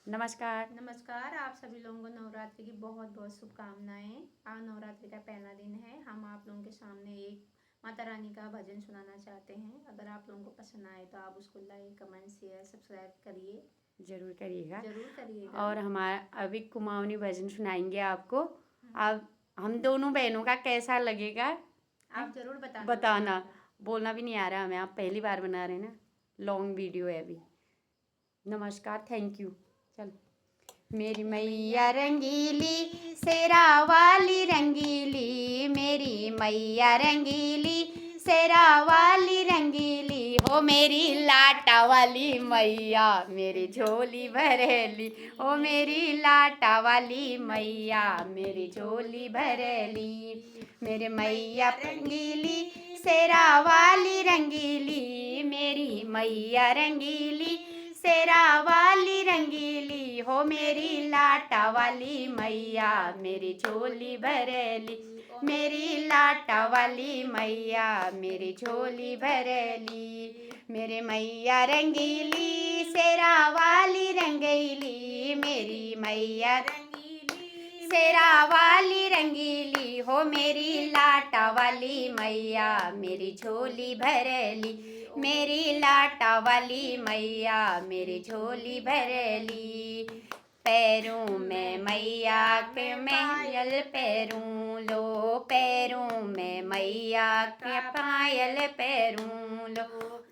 नमस्कार। नमस्कार। आप सभी लोगों को नवरात्रि की बहुत बहुत शुभकामनाएं। आज नवरात्रि का पहला दिन है। हम आप लोगों के सामने एक माता रानी का भजन सुनाना चाहते हैं। अगर आप लोगों को पसंद आए तो आप उसको लाइक, कमेंट, शेयर, सब्सक्राइब करिए। जरूर करिएगा। जरूर करिएगा। और हमारा अभी कुमाऊनी भजन सुनाएंगे आपको। आप हम दोनों बहनों का कैसा लगेगा आप जरूर बताना। बोलना भी नहीं आ रहा हमें, आप पहली बार बना रहे हैं ना, लॉन्ग वीडियो है अभी। नमस्कार, थैंक यू। चल। मेरी मैया रंगीली, शेरा वाली रंगीली, मेरी मैया रंगीली, शेरा वाली रंगीली, हो मेरी लाटा वाली मैया, मेरी झोली भरेली, हो मेरी लाटा वाली मैया, मेरी झोली भरेली। मेरे मैया रंगीली, शेरा वाली रंगीली, मेरी मैया रंगीली, शेरा वाली रंगीली, हो मेरी लाटा वाली मैया, मेरी झोली भरेली, मेरी लाटा वाली मैया, मेरी झोली भरेली। मेरे मैया रंगीली, शेरा वाली रंगीली, मेरी मैया रंगीली, शेरा वाली रंगीली, हो मेरी लाटा वाली मैया, मेरी झोली भरेली, मेरी लाटा वाली मैया, मेरी झोली भरेली। पैरों में मैया के पायल पैरूं लो, पैरों में मैया के पायल पैरूं लो,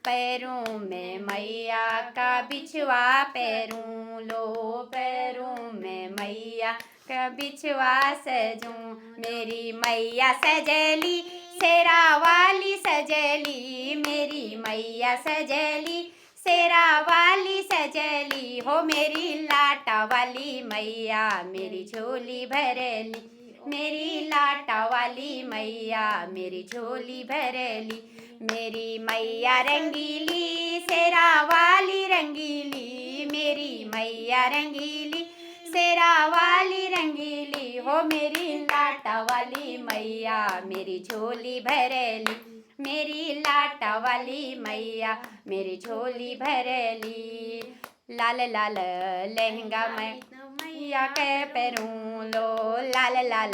पैरों में मैया का बिछुआ पैरूं लो, पैरों में मैया का बिछुआ सजूं। मेरी मैया सजली, शेरा वाली सजली, मेरी मैया सजली, शेरा वाली सजली, हो मेरी लाटा वाली मैया, मेरी झोली भरेली, मेरी लाटा वाली मैया, मेरी झोली भरेली। मेरी मैया रंगीली, शेरा वाली रंगीली, मेरी मैया रंगीली, शेरा वाली रंगीली, हो मेरी लाटा वाली मैया, मेरी झोली भरेली, मेरी लाटा वाली मैया, मेरी झोली भरेली। लाल लाल लहंगा मैं मैया के पैरूं लो, लाल लाल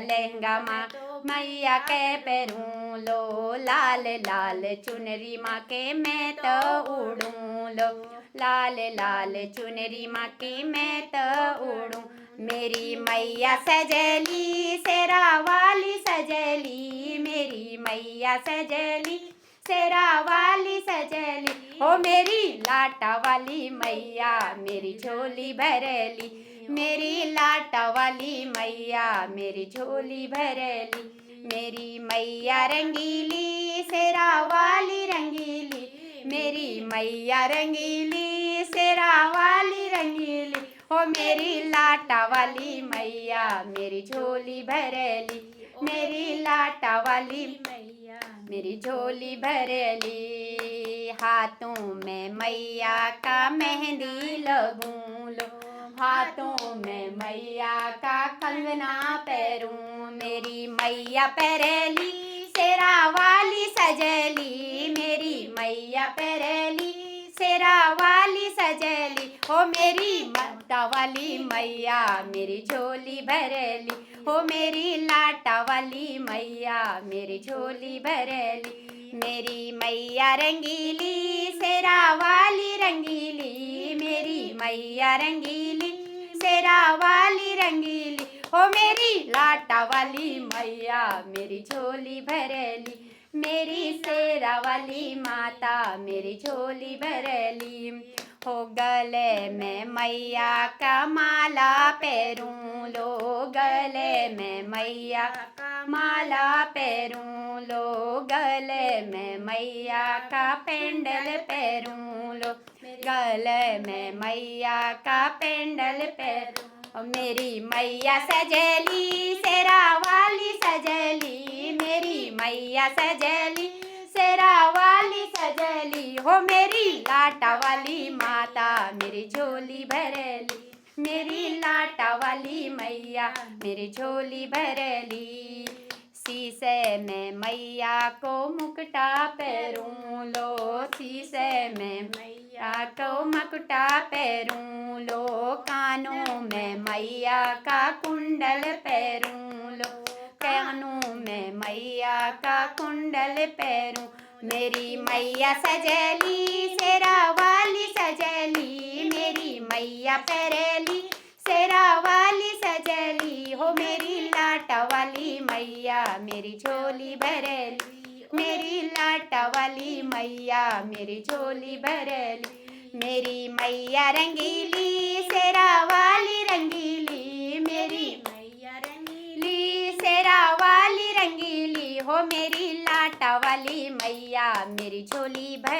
लहंगा माँ मैया के पैरूं लो, लाल लाल चुनरी माँ के मैं तो उड़ूं लो, लाल लाल चुनरी माँ की मैं तो उड़ूं। मेरी मैया सजली, शेरा वाली सजली, मेरी मैया सजली, शेरा वाली सजली, हो मेरी लाटा वाली मैया, मेरी झोली भरेली, मेरी लाटा वाली मैया, मेरी झोली भरेली। मेरी मैया रंगीली, शेरा वाली रंगीली, मेरी मैया रंगीली, शेरा वाली रंगीली, हो मेरी लाटा वाली मैया, मेरी झोली भरेली, मेरी लाटा वाली मैया, मेरी झोली भरेली। हाथों में मैया का मेहंदी लगूं लो, हाथों में मैया का कंगना पैरूं, मेरी मैया पैरेली, शेरा वाली सजली, मेरी मैया पैरेली, शेरा वाली सजली, हो मेरी माता वाली मैया, मेरी झोली भरेली, हो मेरी लाटा वाली मैया, मेरी झोली भरेली। मेरी मैया रंगीली, शेरा वाली रंगीली, मेरी मैया रंगीली, शेरा वाली रंगीली, हो मेरी लाटा वाली मैया, मेरी झोली भरेली, मेरी शेरा वाली माता, मेरी झोली भरेली। हो गले में मैया का माला पैरूं लो, गले में मैया का माला पैरूं लो, गले में मैया का पेंडल पैरूं लो, गले में मैया का पेंडल पैरूं। मेरी मैया सजली, शेरा वाली सजली, मेरी मैया सजली, शेरा वाली सजली, हो मेरी लाटा वाली माता, मेरी झोली भरेली, मेरी लाटा वाली मैया, मेरी झोली भरेली। शीशे में मैया को मुकुटा पैरूं लो, शीशे में मैया को मुकुटा पैरूं लो, मैया का कुंडल पैरूं लो, कानों में मैया का कुंडल पैरूं। मेरी मैया सजली शेरा वाली सजली, मेरी मैया पैरेली शेरा वाली सजली हो। मेरी लाटा वाली मैया मेरी झोली भरेली, मेरी लाटा वाली मैया मेरी झोली भरेली। मेरी मैया रंगीली शेरा वाली रंगीली, मेरी मैया रंगीली शेरा वाली रंगीली हो। मेरी लाटा वाली मैया मेरी झोली भर